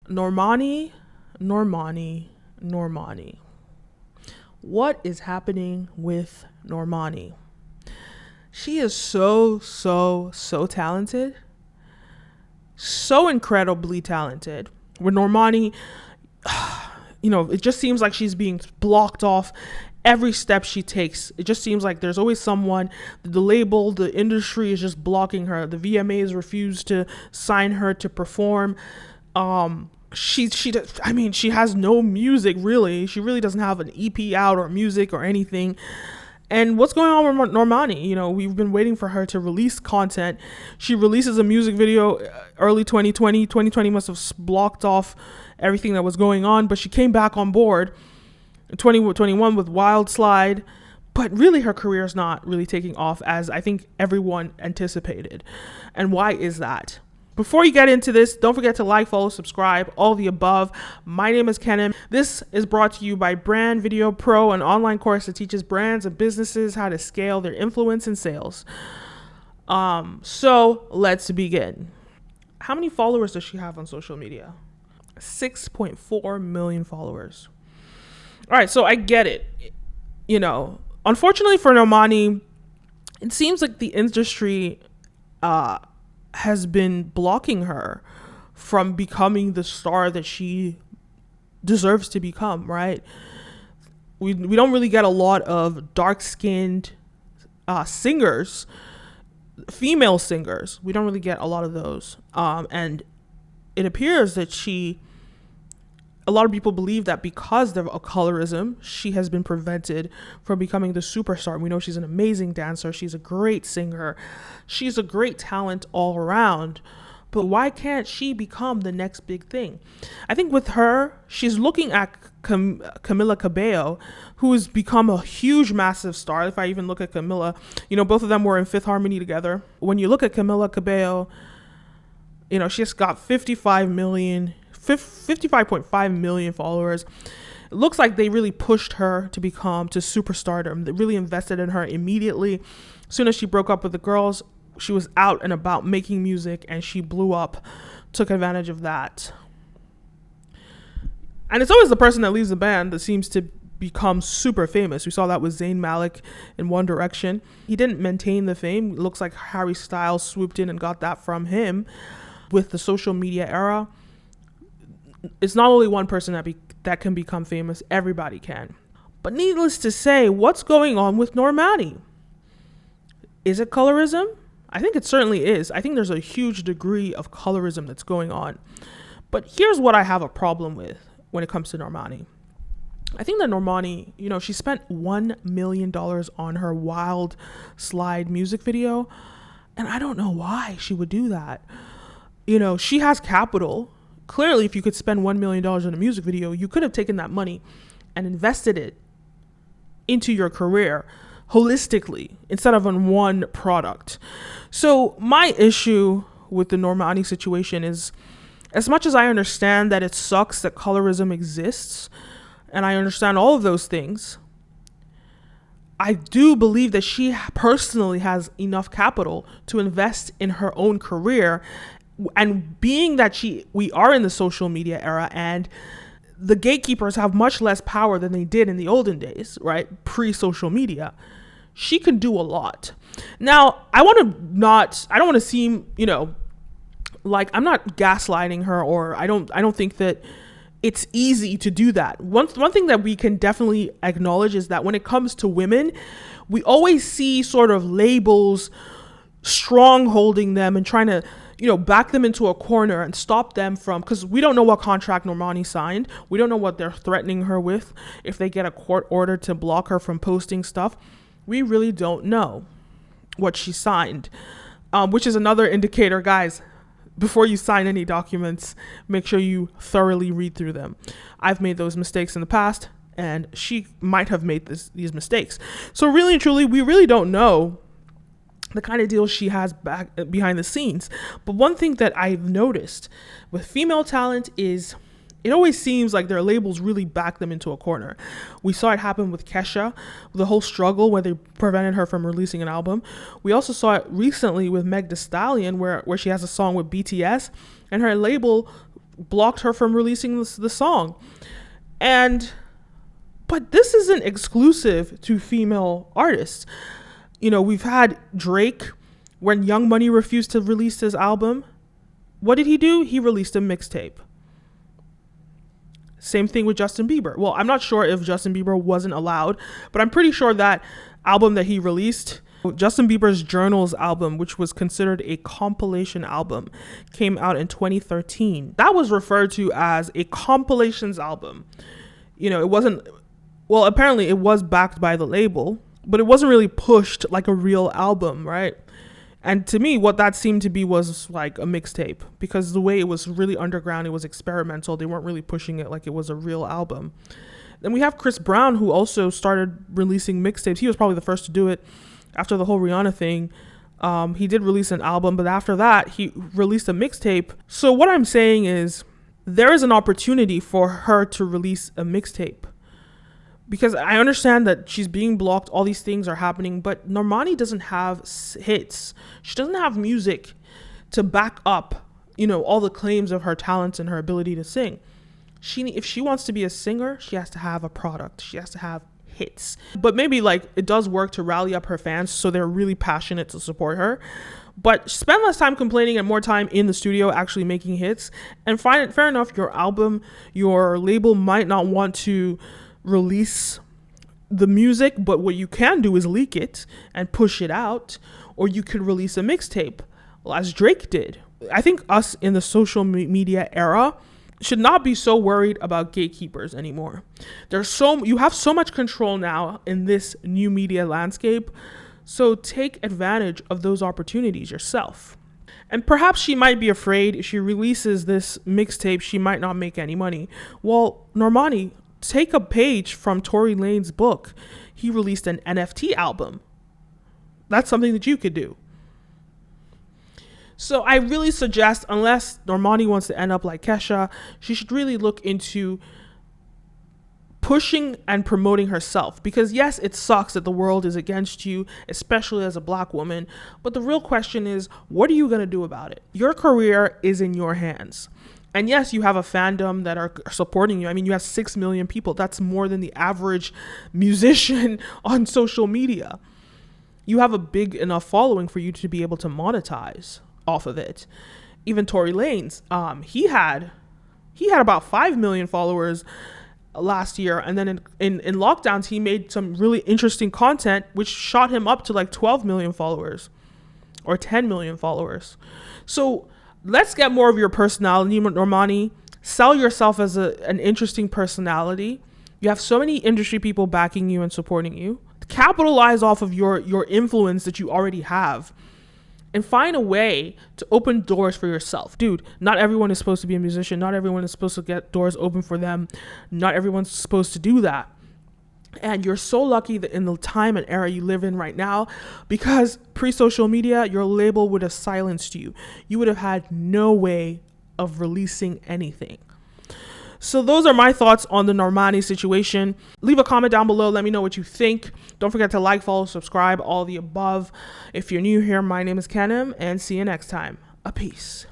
Normani, Normani, Normani. What is happening with Normani? She is so talented. So incredibly talented. With Normani, it just seems like she's being blocked off every step she takes. It just seems like there's always someone, the label, the industry is just blocking her. The VMAs refuse to sign her to perform. She has no music really. She really doesn't have an EP out or music or anything. And what's going on with Normani? We've been waiting for her to release content. She releases a music video early 2020. 2020 must have blocked off everything that was going on, but she came back on board in 2021 with Wild Slide. But really, her career is not really taking off as I think everyone anticipated. And why is that? Before you get into this, don't forget to like, follow, subscribe, all the above. My name is Kenim. This is brought to you by Brand Video Pro, an online course that teaches brands and businesses how to scale their influence and sales. So let's begin. How many followers does she have on social media? 6.4 million followers. All right, so I get it. Unfortunately for Normani, it seems like the industry has been blocking her from becoming the star that she deserves to become, right? We don't really get a lot of dark-skinned singers, female singers. We don't really get a lot of those. And it appears that a lot of people believe that because of colorism, she has been prevented from becoming the superstar. We know she's an amazing dancer. She's a great singer. She's a great talent all around. But why can't she become the next big thing? I think with her, she's looking at Camila Cabello, who has become a huge, massive star. If I even look at Camila, both of them were in Fifth Harmony together. When you look at Camila Cabello, she's got 55.5 million followers. It looks like they really pushed her to superstardom. They really invested in her immediately. As soon as she broke up with the girls, she was out and about making music and she blew up, took advantage of that. And it's always the person that leaves the band that seems to become super famous. We saw that with Zayn Malik in One Direction. He didn't maintain the fame. It looks like Harry Styles swooped in and got that from him. With the social media era, it's not only one person that can become famous, everybody can. But needless to say, what's going on with Normani? Is it colorism? I think it certainly is. I think there's a huge degree of colorism that's going on. But here's what I have a problem with when it comes to Normani. I think that Normani, she spent $1 million on her Wild Slide music video. And I don't know why she would do that. She has capital. Clearly, if you could spend $1 million on a music video, you could have taken that money and invested it into your career holistically instead of on one product. So my issue with the Normani situation is, as much as I understand that it sucks that colorism exists, and I understand all of those things, I do believe that she personally has enough capital to invest in her own career. And being that we are in the social media era and the gatekeepers have much less power than they did in the olden days, right? Pre-social media, she can do a lot. Now, I don't want to seem, like I'm not gaslighting her, or I don't think that it's easy to do that. One thing that we can definitely acknowledge is that when it comes to women, we always see sort of labels strong-holding them and trying to back them into a corner and stop them from, because we don't know what contract Normani signed. We don't know what they're threatening her with. If they get a court order to block her from posting stuff, we really don't know what she signed, which is another indicator, guys. Before you sign any documents, make sure you thoroughly read through them. I've made those mistakes in the past, and she might have made these mistakes. So really and truly, we really don't know the kind of deal she has back behind the scenes. But one thing that I've noticed with female talent is it always seems like their labels really back them into a corner. We saw it happen with Kesha, the whole struggle where they prevented her from releasing an album. We also saw it recently with Meg Thee Stallion where she has a song with BTS and her label blocked her from releasing the song. But this isn't exclusive to female artists. You know, we've had Drake, when Young Money refused to release his album. What did he do? He released a mixtape. Same thing with Justin Bieber. Well, I'm not sure if Justin Bieber wasn't allowed, but I'm pretty sure that album that he released, Justin Bieber's Journals album, which was considered a compilation album, came out in 2013. That was referred to as a compilations album. You know, it wasn't, well, apparently it was backed by the label, but it wasn't really pushed like a real album, right? And to me, what that seemed to be was like a mixtape, because the way it was really underground, it was experimental. They weren't really pushing it like it was a real album. Then we have Chris Brown, who also started releasing mixtapes. He was probably the first to do it after the whole Rihanna thing. He did release an album, but after that, he released a mixtape. So what I'm saying is there is an opportunity for her to release a mixtape. Because I understand that she's being blocked, all these things are happening, but Normani doesn't have hits. She doesn't have music to back up, you know, all the claims of her talents and her ability to sing. If she wants to be a singer, she has to have a product. She has to have hits. But maybe like it does work to rally up her fans so they're really passionate to support her. But spend less time complaining and more time in the studio actually making hits. And fair enough, your label might not want to release the music, but what you can do is leak it and push it out, or you could release a mixtape, as Drake did. I think us in the social media era should not be so worried about gatekeepers anymore. You have so much control now in this new media landscape, so take advantage of those opportunities yourself. And perhaps she might be afraid if she releases this mixtape, she might not make any money. Well, Normani, take a page from Tory Lanez's book. He released an NFT album. That's something that you could do. So I really suggest, unless Normani wants to end up like Kesha, she should really look into pushing and promoting herself. Because yes, it sucks that the world is against you, especially as a Black woman. But the real question is, what are you going to do about it? Your career is in your hands. And yes, you have a fandom that are supporting you. I mean, you have 6 million people. That's more than the average musician on social media. You have a big enough following for you to be able to monetize off of it. Even Tory Lanez, he had about 5 million followers last year. And then in lockdowns, he made some really interesting content, which shot him up to like 12 million followers or 10 million followers. So let's get more of your personality, Normani. Sell yourself as an interesting personality. You have so many industry people backing you and supporting you. Capitalize off of your influence that you already have. And find a way to open doors for yourself. Dude, not everyone is supposed to be a musician. Not everyone is supposed to get doors open for them. Not everyone's supposed to do that. And you're so lucky that in the time and era you live in right now, because pre-social media, your label would have silenced you. You would have had no way of releasing anything. So those are my thoughts on the Normani situation. Leave a comment down below. Let me know what you think. Don't forget to like, follow, subscribe, all the above. If you're new here, my name is Kenim, and see you next time. A peace.